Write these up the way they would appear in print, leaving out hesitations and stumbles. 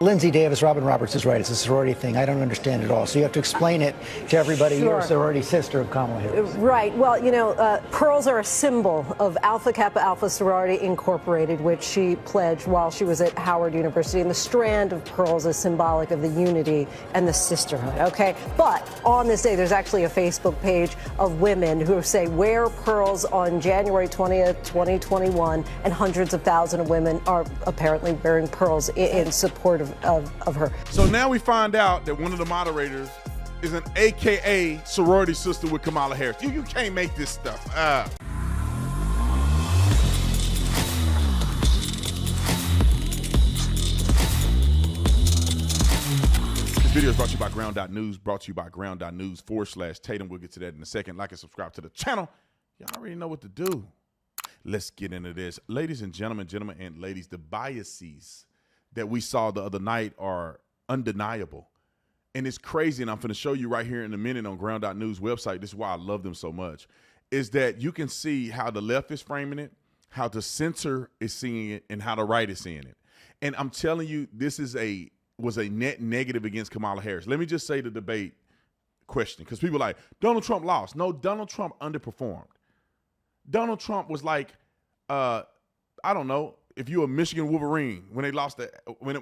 Lindsay Davis, Robin Roberts is right. It's a sorority thing. I don't understand it all. So you have to explain it to everybody. Sure. You're a sorority sister of Kamala Harris. Right. Well, you know, pearls are a symbol of Alpha Kappa Alpha Sorority Incorporated, which she pledged while she was at Howard University. And the strand of pearls is symbolic of the unity and the sisterhood. OK, but on this day, there's actually a Facebook page of women who say wear pearls on January 20th, 2021. And hundreds of thousands of women are apparently wearing pearls in support of her. So now we find out that one of the moderators is an AKA sorority sister with Kamala Harris. You can't make this stuff up. This video is brought to you by Ground.News, brought to you by Ground.News/Tatum. We'll get to that in a second. Like and subscribe to the channel. Y'all already know what to do. Let's get into this. Ladies and gentlemen, and ladies, the biases that we saw the other night are undeniable. And it's crazy, and I'm going to show you right here in a minute on Ground.News website. This is why I love them so much, is that you can see how the left is framing it, how the censor is seeing it, and how the right is seeing it. And I'm telling you, this was a net negative against Kamala Harris. Let me just say the debate question, because people are like, Donald Trump lost. No, Donald Trump underperformed. Donald Trump was like, I don't know, if you're a Michigan Wolverine, when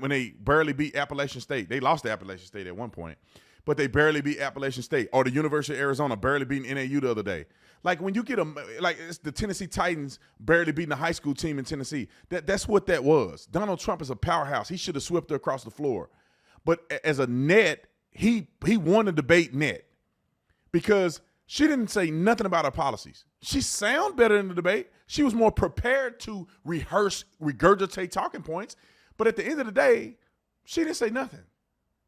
they barely beat Appalachian State. They lost to Appalachian State at one point, but they barely beat Appalachian State. Or the University of Arizona barely beating NAU the other day. Like when you get it's the Tennessee Titans barely beating a high school team in Tennessee. That's what that was. Donald Trump is a powerhouse. He should have swept her across the floor. But as a net, he won the debate net because she didn't say nothing about her policies. She sounded better in the debate. She was more prepared to regurgitate talking points. But at the end of the day, she didn't say nothing.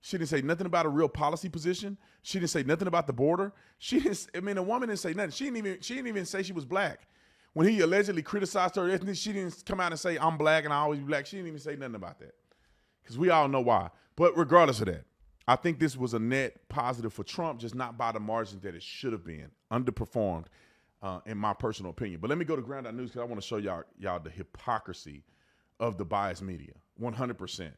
She didn't say nothing about a real policy position. She didn't say nothing about the border. The woman didn't say nothing. She didn't even say she was black. When he allegedly criticized her ethnicity, she didn't come out and say, I'm black and I always be black. She didn't even say nothing about that. Because we all know why. But regardless of that, I think this was a net positive for Trump, just not by the margin that it should have been. Underperformed, in my personal opinion. But let me go to Ground.News because I want to show y'all the hypocrisy of the biased media, 100%.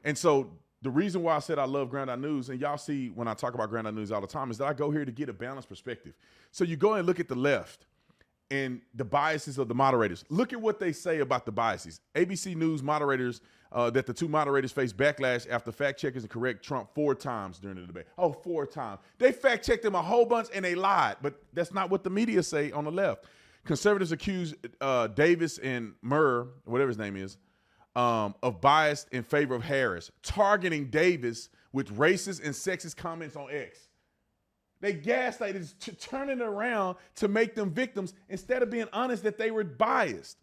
And so the reason why I said I love Ground.News, and y'all see when I talk about Ground.News all the time, is that I go here to get a balanced perspective. So you go and look at the left and the biases of the moderators. Look at what they say about the biases. ABC News moderators, that the two moderators face backlash after fact checkers and correct Trump 4 times during the debate. Oh, 4 times. They fact checked him a whole bunch and they lied, but that's not what the media say on the left. Conservatives accuse Davis and Murr, whatever his name is, of bias in favor of Harris, targeting Davis with racist and sexist comments on X. They gaslighted, turning it around to make them victims instead of being honest that they were biased.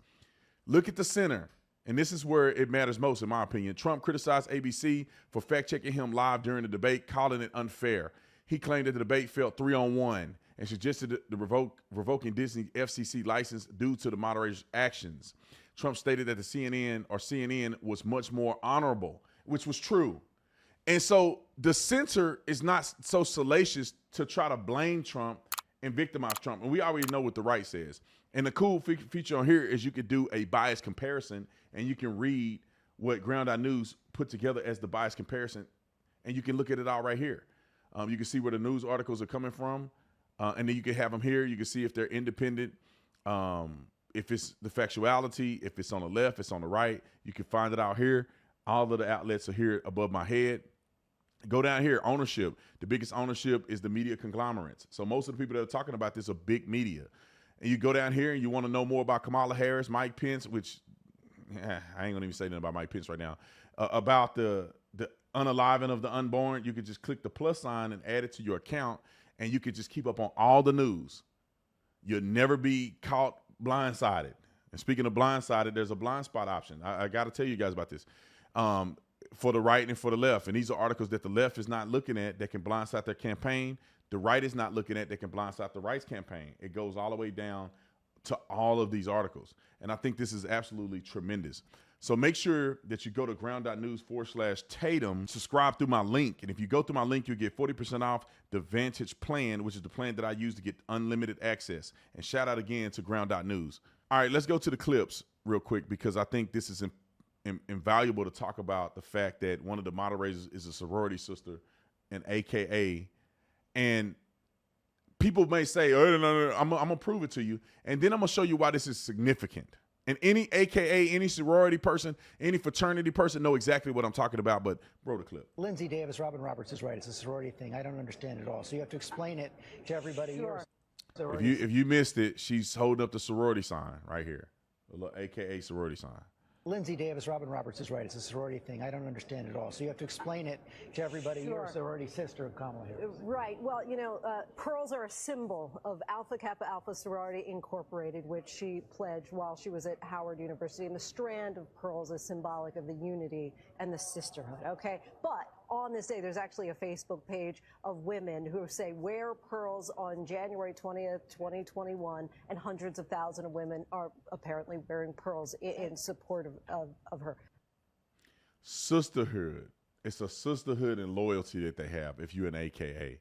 Look at the center. And this is where it matters most, in my opinion. Trump criticized ABC for fact-checking him live during the debate, calling it unfair. He claimed that the debate felt 3-on-1 and suggested revoking Disney FCC license due to the moderator's actions. Trump stated that the CNN was much more honorable, which was true. And so the censor is not so salacious to try to blame Trump and victimize Trump. And we already know what the right says. And the cool feature on here is you could do a bias comparison and you can read what Ground.News put together as the bias comparison. And you can look at it all right here. You can see where the news articles are coming from. And then you can have them here. You can see if they're independent, if it's the factuality, if it's on the left, it's on the right. You can find it out here. All of the outlets are here above my head. Go down here, ownership. The biggest ownership is the media conglomerates. So most of the people that are talking about this are big media. And you go down here and you want to know more about Kamala Harris, Mike Pence, which I ain't gonna even say nothing about Mike Pence right now, about the unaliving of the unborn. You could just click the plus sign and add it to your account, and you could just keep up on all the news. You'll never be caught blindsided. And speaking of blindsided, there's a blind spot option. I got to tell you guys about this. For the right and for the left. And these are articles that the left is not looking at that can blindside their campaign. The right is not looking at that can blindside the right's campaign. It goes all the way down to all of these articles. And I think this is absolutely tremendous. So make sure that you go to ground.news/Tatum, subscribe through my link. And if you go through my link, you'll get 40% off the Vantage plan, which is the plan that I use to get unlimited access. And shout out again to ground.news. All right, let's go to the clips real quick because I think this is invaluable to talk about the fact that one of the moderators is a sorority sister, an AKA, and people may say, "Oh, no, I'm gonna prove it to you," and then I'm gonna show you why this is significant. And any AKA, any sorority person, any fraternity person know exactly what I'm talking about. But roll the clip. Lindsay Davis, Robin Roberts is right. It's a sorority thing. I don't understand it all. So you have to explain it to everybody. Sure. If you missed it, she's holding up the sorority sign right here, the little AKA sorority sign. Lindsay Davis, Robin Roberts is right. It's a sorority thing. I don't understand it all. So you have to explain it to everybody. Sure. You're a sorority sister of Kamala Harris. Right. Well, pearls are a symbol of Alpha Kappa Alpha Sorority Incorporated, which she pledged while she was at Howard University. And the strand of pearls is symbolic of the unity and the sisterhood. Okay. But on this day, there's actually a Facebook page of women who say wear pearls on January 20th, 2021, and hundreds of thousands of women are apparently wearing pearls in support of her. Sisterhood. It's a sisterhood and loyalty that they have if you're an AKA.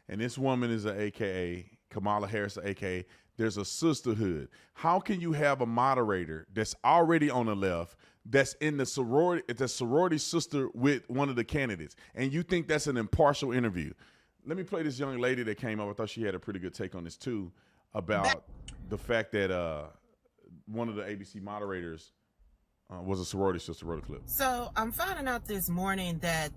And this woman is an AKA, Kamala Harris, an AKA. There's a sisterhood. How can you have a moderator that's already on the left, that's in the sorority sister with one of the candidates, and you think that's an impartial interview? Let me play this young lady that came up. I thought she had a pretty good take on this too, about the fact that one of the ABC moderators was a sorority sister. Wrote a clip. So I'm finding out this morning that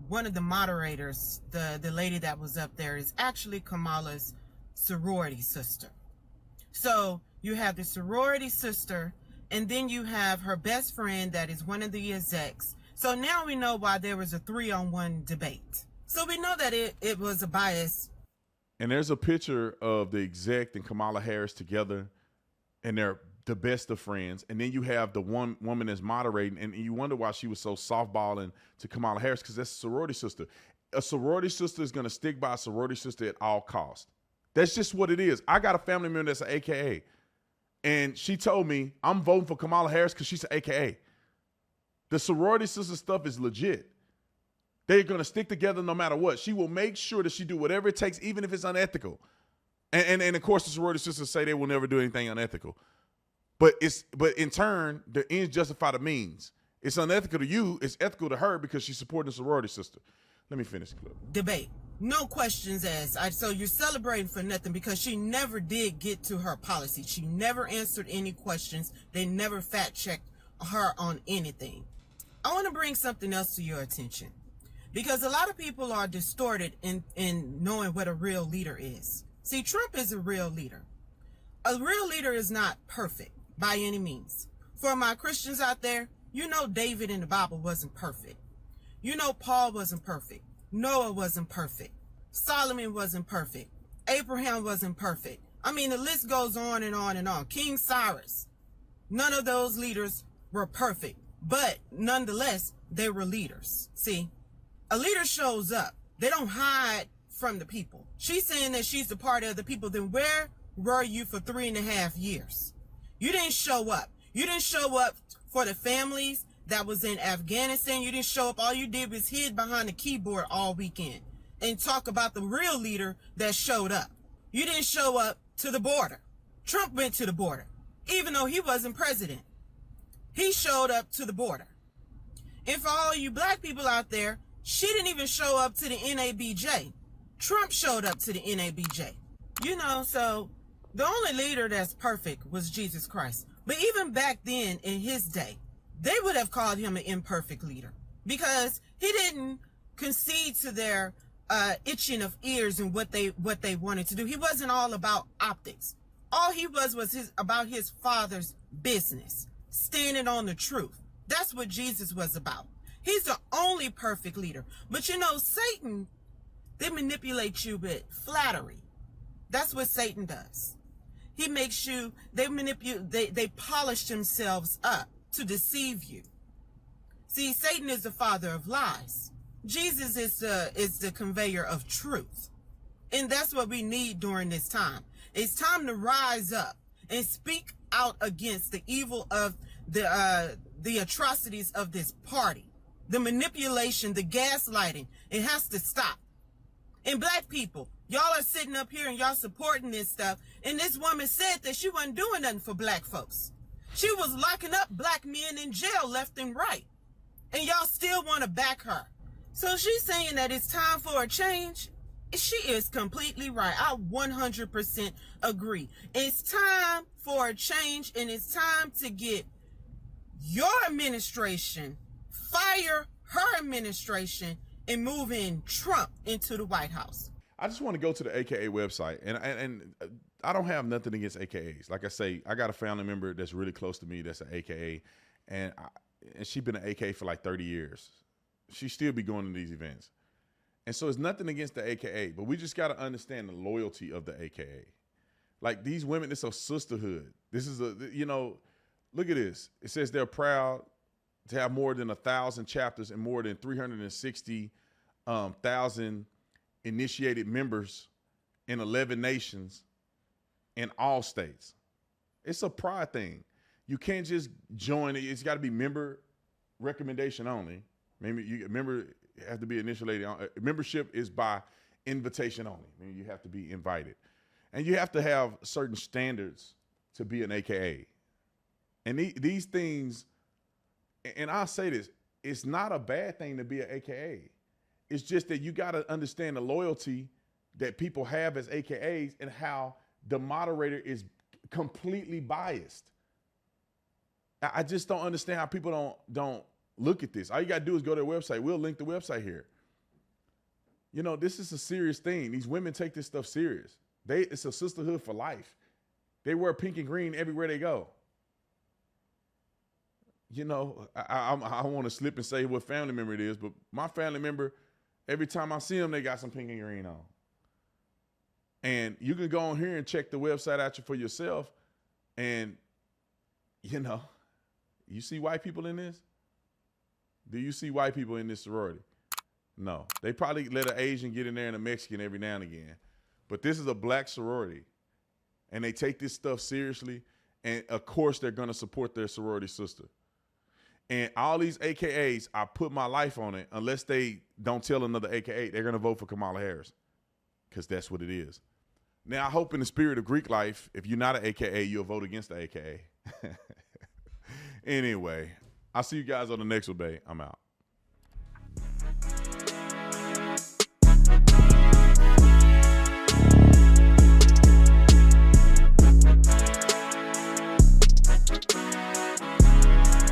one of the moderators, the lady that was up there, is actually Kamala's sorority sister. So you have the sorority sister, and then you have her best friend that is one of the execs. So now we know why there was a 3-on-1 debate. So we know that it was a bias. And there's a picture of the exec and Kamala Harris together, and they're the best of friends. And then you have the one woman that's moderating, and you wonder why she was so softballing to Kamala Harris, because that's a sorority sister. A sorority sister is going to stick by a sorority sister at all costs. That's just what it is. I got a family member that's an AKA, and she told me, I'm voting for Kamala Harris because she's an AKA. The sorority sister stuff is legit. They're going to stick together no matter what. She will make sure that she do whatever it takes, even if it's unethical. And of course, the sorority sisters say they will never do anything unethical. But in turn, the ends justify the means. It's unethical to you. It's ethical to her because she's supporting the sorority sister. Let me finish the clip. Debate. No questions asked. So you're celebrating for nothing because she never did get to her policy. She never answered any questions. They never fact-checked her on anything. I want to bring something else to your attention, because a lot of people are distorted in knowing what a real leader is. See, Trump is a real leader. A real leader is not perfect by any means. For my Christians out there, you know David in the Bible wasn't perfect. You know Paul wasn't perfect. Noah wasn't perfect. Solomon wasn't perfect. Abraham wasn't perfect. I mean, the list goes on and on and on. King Cyrus. None of those leaders were perfect, but nonetheless, they were leaders. See, a leader shows up. They don't hide from the people. She's saying that she's a part of the people. Then where were you for 3.5 years? You didn't show up. You didn't show up for the families that was in Afghanistan. You didn't show up. All you did was hid behind the keyboard all weekend and talk about the real leader that showed up. You didn't show up to the border. Trump went to the border, even though he wasn't president. He showed up to the border. And for all you black people out there, she didn't even show up to the NABJ. Trump showed up to the NABJ. You know, so the only leader that's perfect was Jesus Christ. But even back then, in his day, they would have called him an imperfect leader, because he didn't concede to their itching of ears and what they wanted to do. He wasn't all about optics. All he was about his father's business, standing on the truth. That's what Jesus was about. He's the only perfect leader. But you know, Satan, they manipulate you with flattery. That's what Satan does. He makes you, they polish themselves up to deceive you. See, Satan is the father of lies. Jesus is the conveyor of truth. And that's what we need during this time. It's time to rise up and speak out against the evil of the atrocities of this party. The manipulation, the gaslighting, it has to stop. And black people, y'all are sitting up here and y'all supporting this stuff. And this woman said that she wasn't doing nothing for black folks. She was locking up black men in jail left and right. And y'all still want to back her. So she's saying that it's time for a change. She is completely right. I 100% agree. It's time for a change, and it's time to get your administration, fire her administration, and move in Trump into the White House. I just want to go to the AKA website, and I don't have nothing against AKAs. Like I say, I got a family member that's really close to me that's an AKA, and she's been an AKA for like 30 years. She still be going to these events. And so it's nothing against the AKA, but we just got to understand the loyalty of the AKA. Like these women, it's a sisterhood. This is look at this. It says they're proud to have more than 1,000 chapters and more than 360,000 initiated members in 11 nations in all states. It's a pride thing. You can't just join it. It's got to be member recommendation only. Maybe you have to be initiated. Membership is by invitation only. I mean, you have to be invited. And you have to have certain standards to be an AKA. And these things, and I'll say this, it's not a bad thing to be an AKA. It's just that you got to understand the loyalty that people have as AKAs and how the moderator is completely biased. I just don't understand how people don't look at this. All you got to do is go to their website. We'll link the website here. You know, this is a serious thing. These women take this stuff serious. It's a sisterhood for life. They wear pink and green everywhere they go. You know, I want to slip and say what family member it is, but my family member, every time I see them, they got some pink and green on. And you can go on here and check the website out for yourself. And, you know, you see white people in this? Do you see white people in this sorority? No. They probably let an Asian get in there and a Mexican every now and again. But this is a black sorority. And they take this stuff seriously. And, of course, they're going to support their sorority sister. And all these AKAs, I put my life on it. Unless they don't tell another AKA, they're going to vote for Kamala Harris. Because that's what it is. Now, I hope in the spirit of Greek life, if you're not an AKA, you'll vote against the AKA. Anyway, I'll see you guys on the next one, babe. I'm out.